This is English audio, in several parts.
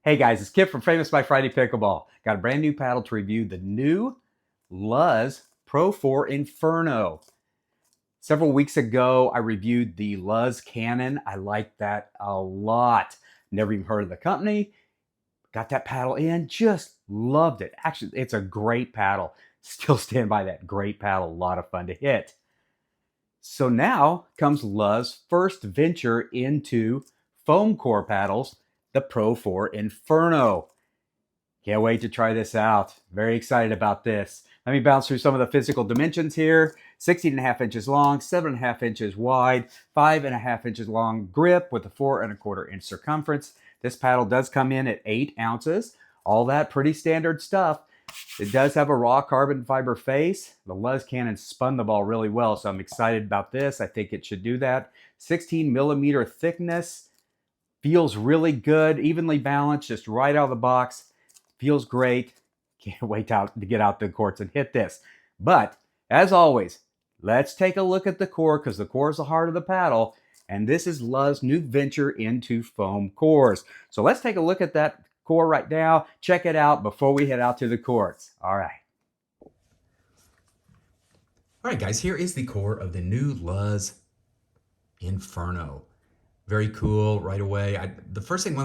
Hey guys, it's Kip from Famous by Friday Pickleball. Got a brand new paddle to review, the new Luzz Pro 4 Inferno. Several weeks ago, I reviewed the Luzz Cannon. I liked that a lot. Never even heard of the company. Got that paddle in, just loved it. Actually, it's a great paddle. Still stand by that great paddle, a lot of fun to hit. So now comes Luzz's first venture into foam core paddles, the Pro 4 Inferno. Can't wait to try this out. Very excited about this. Let me bounce through some of the physical dimensions here. 16.5 inches long, 7.5 inches wide, 5.5 inches long grip with a 4.25 inch circumference. This paddle does come in at 8 ounces. All that pretty standard stuff. It does have a raw carbon fiber face. The Luzz Cannon spun the ball really well, so I'm excited about this. I think it should do that. 16 millimeter thickness. Feels really good, evenly balanced, just right out of the box. Feels great. Can't wait to get out the courts and hit this. But as always, let's take a look at the core because the core is the heart of the paddle. And this is Luzz's new venture into foam cores. So let's take a look at that core right now. Check it out before we head out to the courts. All right. All right, guys, here is the core of the new Luzz Inferno. Very cool right away. One of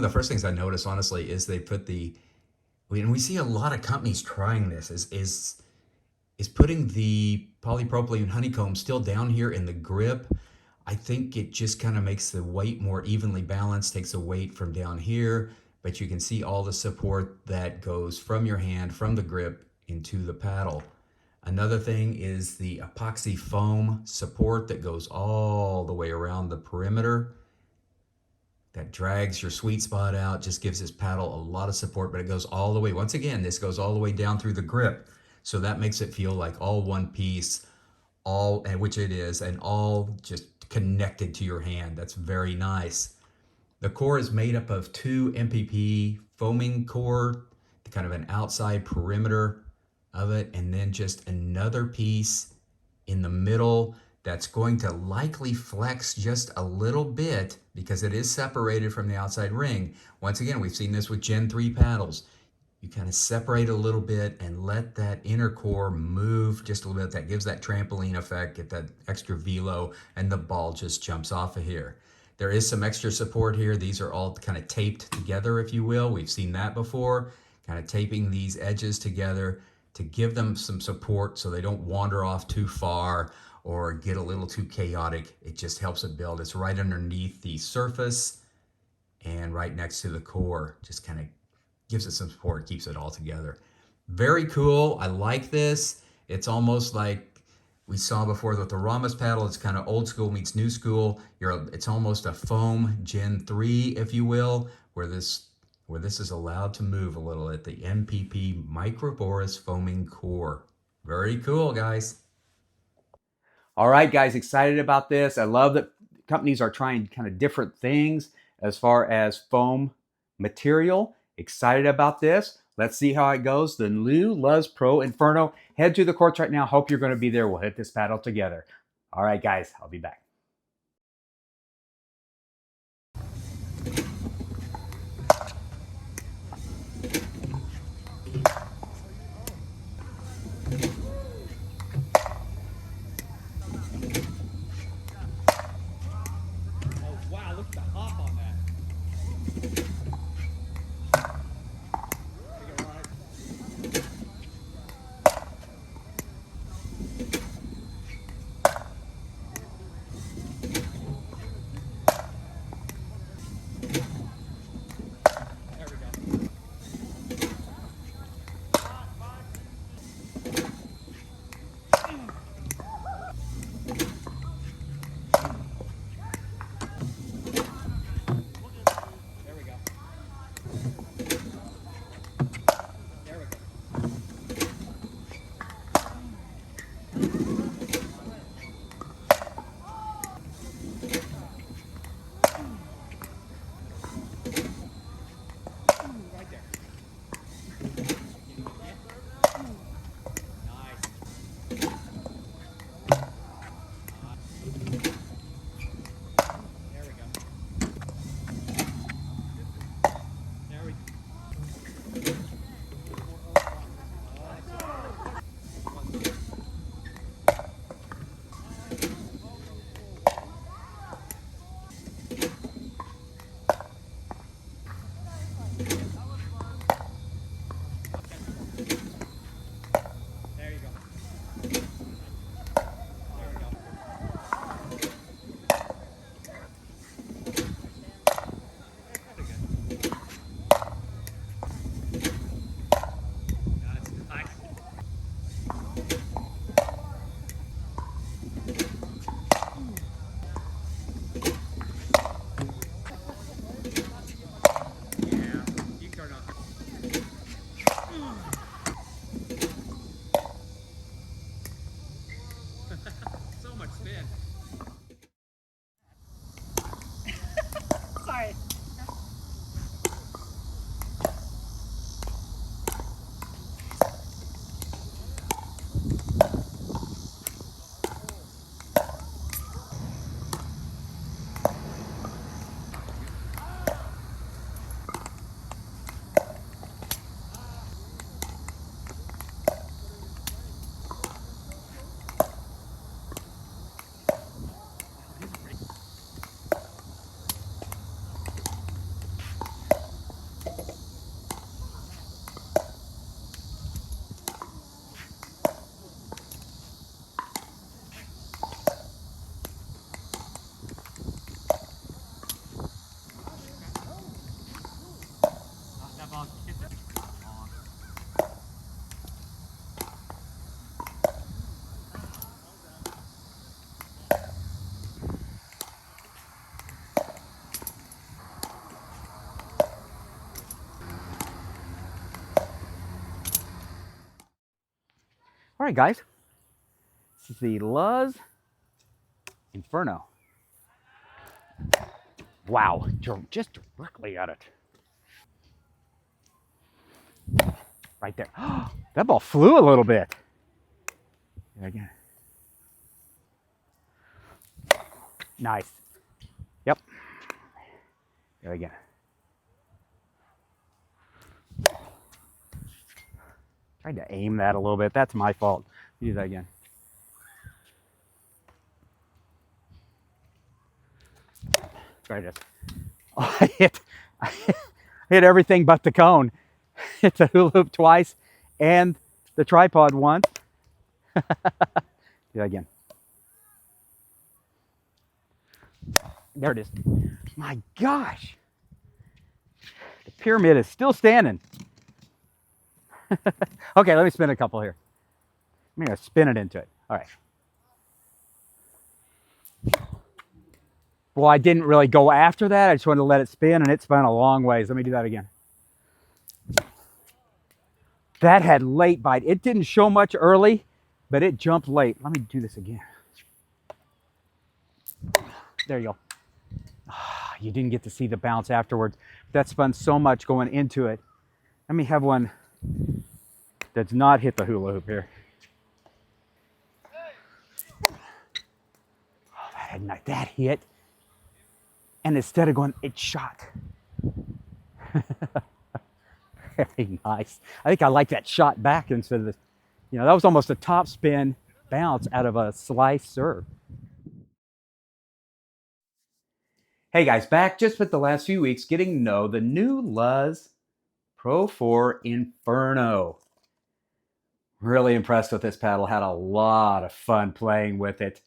the first things I noticed, honestly, is they put and we see a lot of companies trying this, is putting the polypropylene honeycomb still down here in the grip. I think it just kind of makes the weight more evenly balanced, takes the weight from down here, but you can see all the support that goes from your hand, from the grip into the paddle. Another thing is the epoxy foam support that goes all the way around the perimeter. That drags your sweet spot out, just gives this paddle a lot of support, but it goes all the way. Once again, this goes all the way down through the grip. So that makes it feel like all one piece, which it is, and all just connected to your hand. That's very nice. The core is made up of 2 MPP foaming core, kind of an outside perimeter of it, and then just another piece in the middle that's going to likely flex just a little bit because it is separated from the outside ring. Once again, we've seen this with Gen 3 paddles. You kind of separate a little bit and let that inner core move just a little bit. That gives that trampoline effect, get that extra velo, and the ball just jumps off of here. There is some extra support here. These are all kind of taped together, if you will. We've seen that before, kind of taping these edges together to give them some support so they don't wander off too far or get a little too chaotic. It just helps it build. It's right underneath the surface and right next to the core. Just kind of gives it some support, keeps it all together. Very cool. I like this. It's almost like we saw before with the Ramos paddle. It's kind of old school meets new school. It's almost a foam Gen 3, if you will, where this is allowed to move a little at the MPP microporous foaming core. Very cool, guys. All right, guys, excited about this. I love that companies are trying kind of different things as far as foam material. Excited about this. Let's see how it goes. The new Luzz Pro Inferno. Head to the courts right now. Hope you're going to be there. We'll hit this paddle together. All right, guys, I'll be back. Oh, wow, look at the hop on that. Take it right. There we go. There we go. right, guys. This is the Luzz Inferno. Wow, just directly at it. Right there. That ball flew a little bit. There again. Nice. Yep. There again. Tried to aim that a little bit. That's my fault. Do that again. Try this. Oh, I hit everything but the cone. Hit the hula hoop twice and the tripod once. Do that again. There it is. My gosh. The pyramid is still standing. Okay, let me spin a couple here. I'm going to spin it into it. All right. Well, I didn't really go after that. I just wanted to let it spin, and it spun a long ways. Let me do that again. That had late bite. It didn't show much early, but it jumped late. Let me do this again. There you go. You didn't get to see the bounce afterwards. That spun so much going into it. Let me have one that's not hit the hula hoop here. Oh, that hit. And instead of going, it shot. Very nice. I think I like that shot back instead of this. You know, that was almost a top spin bounce out of a slice serve. Hey guys, back just with the last few weeks getting to know the new Luzz Pro 4 Inferno. Really impressed with this paddle. Had a lot of fun playing with it.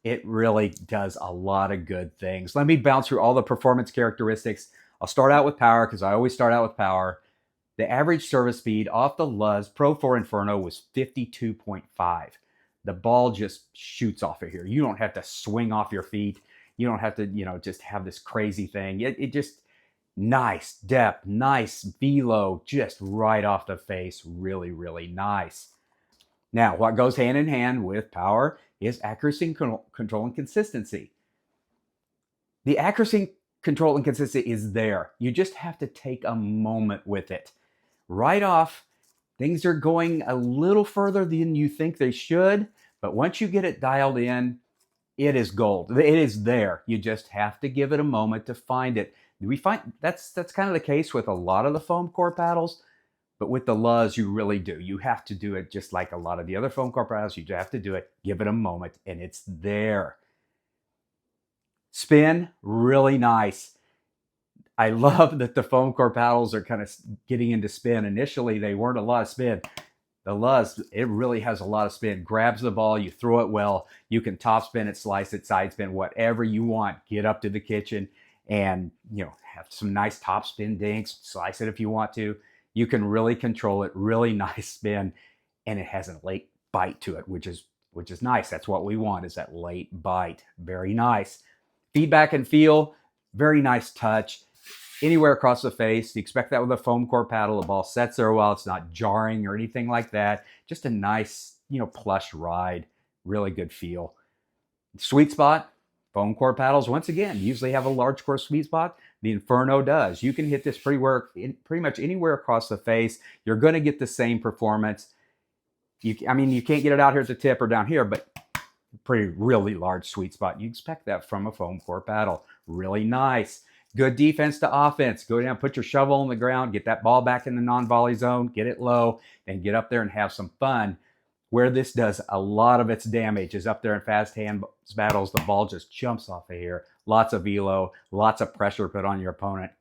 It really does a lot of good things. Let me bounce through all the performance characteristics. I'll start out with power because I always start out with power. The average service speed off the Luzz Pro 4 Inferno was 52.5. The ball just shoots off of here. You don't have to swing off your feet. You don't have to, just have this crazy thing. It just, nice depth, nice velo, just right off the face. Really, really nice. Now, what goes hand in hand with power is accuracy, control, and consistency. The accuracy, control, and consistency is there. You just have to take a moment with it. Right off, things are going a little further than you think they should, but once you get it dialed in, it is gold. It is there. You just have to give it a moment to find it. We find that's kind of the case with a lot of the foam core paddles, but with the Luzz, you really do. You have to do it just like a lot of the other foam core paddles. You have to do it, give it a moment, and it's there. Spin, really nice. I love that the foam core paddles are kind of getting into spin. Initially, they weren't a lot of spin. The Luzz, it really has a lot of spin. Grabs the ball, you throw it well. You can top spin it, slice it, side spin, whatever you want. Get up to the kitchen and, have some nice top spin dinks. Slice it if you want to. You can really control it. Really nice spin. And it has a late bite to it, which is nice. That's what we want, is that late bite. Very nice. Feedback and feel, very nice touch. Anywhere across the face. You expect that with a foam core paddle. The ball sets there well. It's not jarring or anything like that. Just a nice, plush ride. Really good feel. Sweet spot, foam core paddles, once again, usually have a large core sweet spot. The Inferno does. You can hit this pretty much anywhere across the face. You're going to get the same performance. You can't get it out here at the tip or down here, but really large sweet spot. You expect that from a foam core paddle. Really nice. Good defense to offense. Go down, put your shovel on the ground, get that ball back in the non-volley zone, get it low, and get up there and have some fun. Where this does a lot of its damage is up there in fast hands battles. The ball just jumps off of here. Lots of velo, lots of pressure put on your opponent.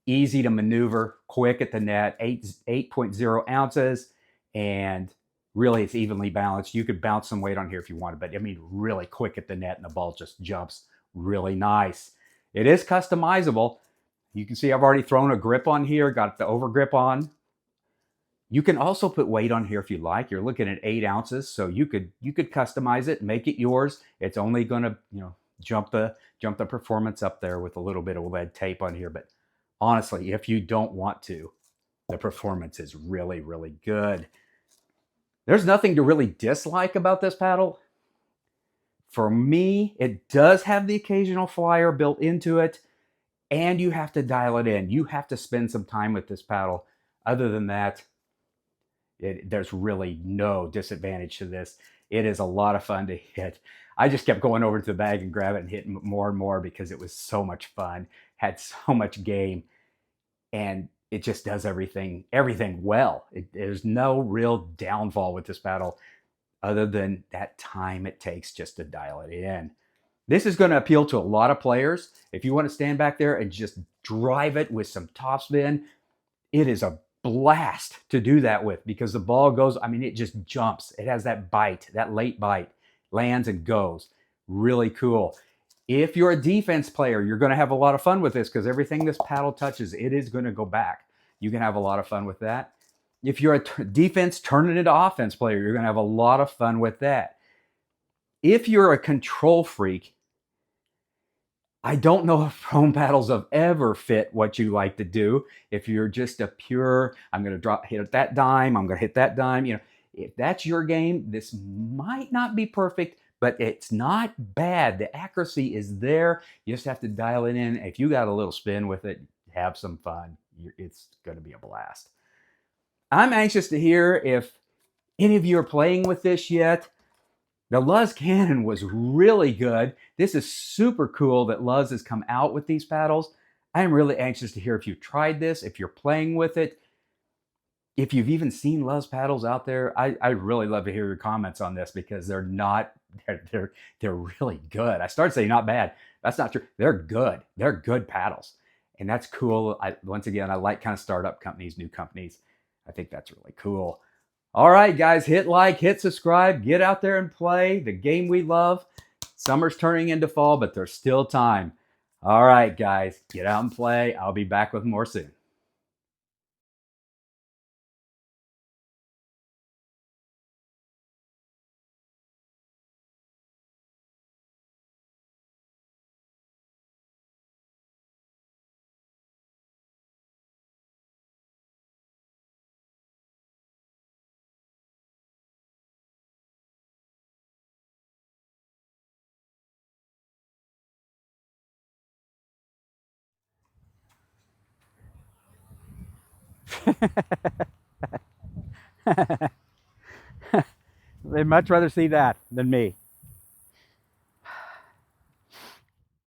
Easy to maneuver, quick at the net, 8.0 ounces, and really it's evenly balanced. You could bounce some weight on here if you wanted, but really quick at the net, and the ball just jumps. Really nice. It is customizable. You can see I've already thrown a grip on here, got the over grip on. You can also put weight on here if you like. You're looking at 8 ounces, so you could customize it, make it yours. It's only going to jump the performance up there with a little bit of lead tape on here. But honestly, if you don't want to, the performance is really, really good. There's nothing to really dislike about this paddle. For me, it does have the occasional flyer built into it, and you have to dial it in. You have to spend some time with this paddle. Other than that, there's really no disadvantage to this. It is a lot of fun to hit. I just kept going over to the bag and grab it and hitting more and more because it was so much fun, had so much game, and it just does everything well. There's no real downfall with this paddle other than that time it takes just to dial it in. This is going to appeal to a lot of players. If you want to stand back there and just drive it with some topspin, it is a blast to do that with because the ball goes, I mean, it just jumps. It has that bite, that late bite, lands and goes. Really cool. If you're a defense player, you're going to have a lot of fun with this because everything this paddle touches, it is going to go back. You can have a lot of fun with that. If you're a defense turning into offense player, you're going to have a lot of fun with that. If you're a control freak, I don't know if foam paddles have ever fit what you like to do. If you're just a pure, I'm going to hit that dime, I'm going to hit that dime. You know, if that's your game, this might not be perfect, but it's not bad. The accuracy is there. You just have to dial it in. If you got a little spin with it, have some fun. It's going to be a blast. I'm anxious to hear if any of you are playing with this yet. The Luzz Cannon was really good. This is super cool that Luzz has come out with these paddles. I am really anxious to hear if you've tried this, if you're playing with it, if you've even seen Luzz paddles out there. I'd really love to hear your comments on this because they're really good. I started saying not bad. That's not true. They're good. They're good paddles. And that's cool. Once again, I like kind of startup companies, new companies. I think that's really cool. All right, guys, hit like, hit subscribe, get out there and play the game we love. Summer's turning into fall, but there's still time. All right, guys, get out and play. I'll be back with more soon. They'd much rather see that than me.